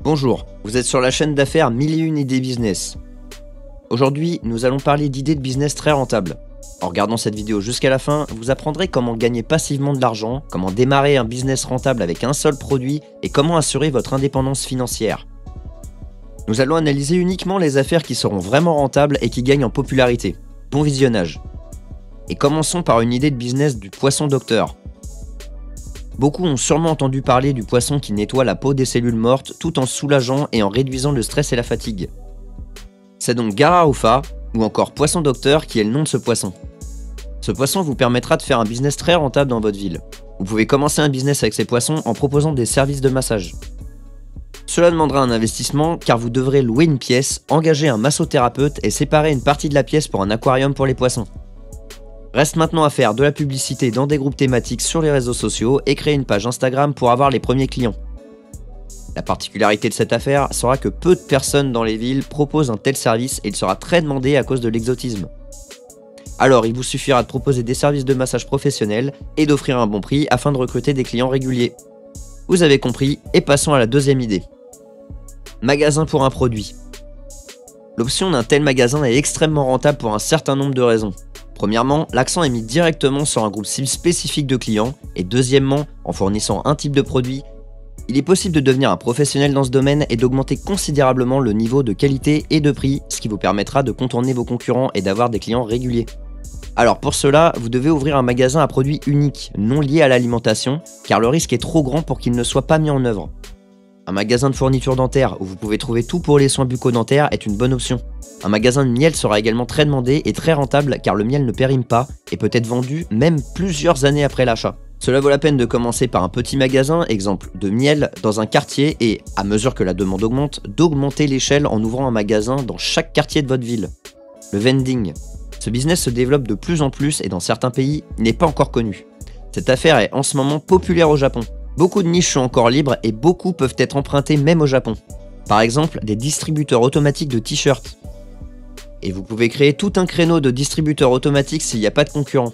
Bonjour, vous êtes sur la chaîne d'affaires 1001 idées business. Aujourd'hui, nous allons parler d'idées de business très rentables. En regardant cette vidéo jusqu'à la fin, vous apprendrez comment gagner passivement de l'argent, comment démarrer un business rentable avec un seul produit et comment assurer votre indépendance financière. Nous allons analyser uniquement les affaires qui seront vraiment rentables et qui gagnent en popularité. Bon visionnage. Et commençons par une idée de business du poisson docteur. Beaucoup ont sûrement entendu parler du poisson qui nettoie la peau des cellules mortes tout en soulageant et en réduisant le stress et la fatigue. C'est donc Gararufa, ou encore poisson docteur, qui est le nom de ce poisson. Ce poisson vous permettra de faire un business très rentable dans votre ville. Vous pouvez commencer un business avec ces poissons en proposant des services de massage. Cela demandera un investissement car vous devrez louer une pièce, engager un massothérapeute et séparer une partie de la pièce pour un aquarium pour les poissons. Reste maintenant à faire de la publicité dans des groupes thématiques sur les réseaux sociaux et créer une page Instagram pour avoir les premiers clients. La particularité de cette affaire sera que peu de personnes dans les villes proposent un tel service et il sera très demandé à cause de l'exotisme. Alors il vous suffira de proposer des services de massage professionnels et d'offrir un bon prix afin de recruter des clients réguliers. Vous avez compris et passons à la deuxième idée. Magasin pour un produit. L'option d'un tel magasin est extrêmement rentable pour un certain nombre de raisons. Premièrement, l'accent est mis directement sur un groupe cible spécifique de clients et deuxièmement, en fournissant un type de produit, il est possible de devenir un professionnel dans ce domaine et d'augmenter considérablement le niveau de qualité et de prix, ce qui vous permettra de contourner vos concurrents et d'avoir des clients réguliers. Alors pour cela, vous devez ouvrir un magasin à produits uniques, non liés à l'alimentation, car le risque est trop grand pour qu'il ne soit pas mis en œuvre. Un magasin de fournitures dentaires où vous pouvez trouver tout pour les soins bucco-dentaires est une bonne option. Un magasin de miel sera également très demandé et très rentable car le miel ne périme pas et peut être vendu même plusieurs années après l'achat. Cela vaut la peine de commencer par un petit magasin, exemple de miel, dans un quartier et, à mesure que la demande augmente, d'augmenter l'échelle en ouvrant un magasin dans chaque quartier de votre ville. Le vending. Ce business se développe de plus en plus et dans certains pays, il n'est pas encore connu. Cette affaire est en ce moment populaire au Japon. Beaucoup de niches sont encore libres et beaucoup peuvent être empruntées même au Japon. Par exemple, des distributeurs automatiques de t-shirts. Et vous pouvez créer tout un créneau de distributeurs automatiques s'il n'y a pas de concurrents.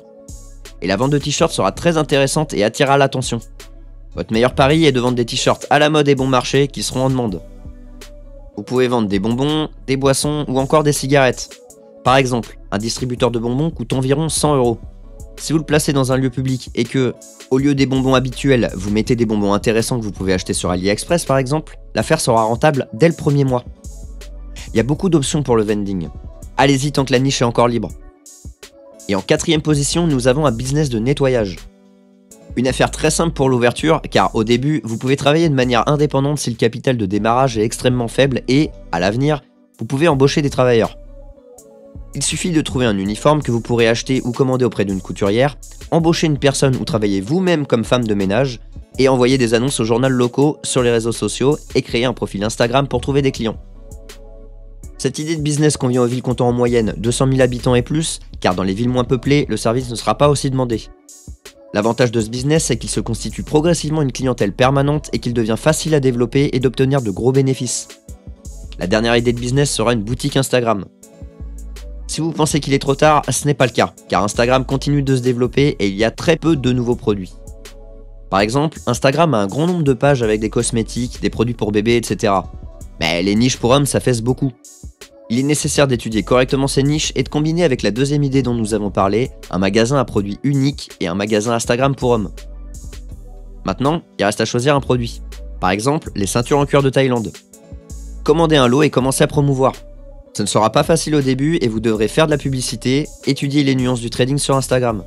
Et la vente de t-shirts sera très intéressante et attirera l'attention. Votre meilleur pari est de vendre des t-shirts à la mode et bon marché qui seront en demande. Vous pouvez vendre des bonbons, des boissons ou encore des cigarettes. Par exemple, un distributeur de bonbons coûte environ 100 €. Si vous le placez dans un lieu public et que, au lieu des bonbons habituels, vous mettez des bonbons intéressants que vous pouvez acheter sur AliExpress par exemple, l'affaire sera rentable dès le premier mois. Il y a beaucoup d'options pour le vending. Allez-y tant que la niche est encore libre. Et en quatrième position, nous avons un business de nettoyage. Une affaire très simple pour l'ouverture, car au début, vous pouvez travailler de manière indépendante si le capital de démarrage est extrêmement faible et, à l'avenir, vous pouvez embaucher des travailleurs. Il suffit de trouver un uniforme que vous pourrez acheter ou commander auprès d'une couturière, embaucher une personne ou travailler vous-même comme femme de ménage, et envoyer des annonces aux journaux locaux, sur les réseaux sociaux et créer un profil Instagram pour trouver des clients. Cette idée de business convient aux villes comptant en moyenne 200 000 habitants et plus, car dans les villes moins peuplées, le service ne sera pas aussi demandé. L'avantage de ce business, c'est qu'il se constitue progressivement une clientèle permanente et qu'il devient facile à développer et d'obtenir de gros bénéfices. La dernière idée de business sera une boutique Instagram. Si vous pensez qu'il est trop tard, ce n'est pas le cas, car Instagram continue de se développer et il y a très peu de nouveaux produits. Par exemple, Instagram a un grand nombre de pages avec des cosmétiques, des produits pour bébés, etc. Mais les niches pour hommes s'affaissent beaucoup. Il est nécessaire d'étudier correctement ces niches et de combiner avec la deuxième idée dont nous avons parlé, un magasin à produits uniques et un magasin Instagram pour hommes. Maintenant, il reste à choisir un produit. Par exemple, les ceintures en cuir de Thaïlande. Commandez un lot et commencez à promouvoir. Ce ne sera pas facile au début et vous devrez faire de la publicité, étudier les nuances du trading sur Instagram.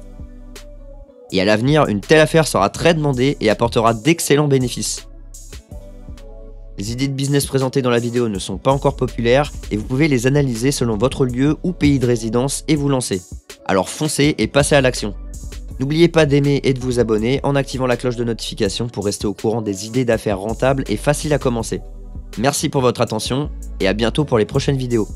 Et à l'avenir, une telle affaire sera très demandée et apportera d'excellents bénéfices. Les idées de business présentées dans la vidéo ne sont pas encore populaires et vous pouvez les analyser selon votre lieu ou pays de résidence et vous lancer. Alors foncez et passez à l'action. N'oubliez pas d'aimer et de vous abonner en activant la cloche de notification pour rester au courant des idées d'affaires rentables et faciles à commencer. Merci pour votre attention et à bientôt pour les prochaines vidéos.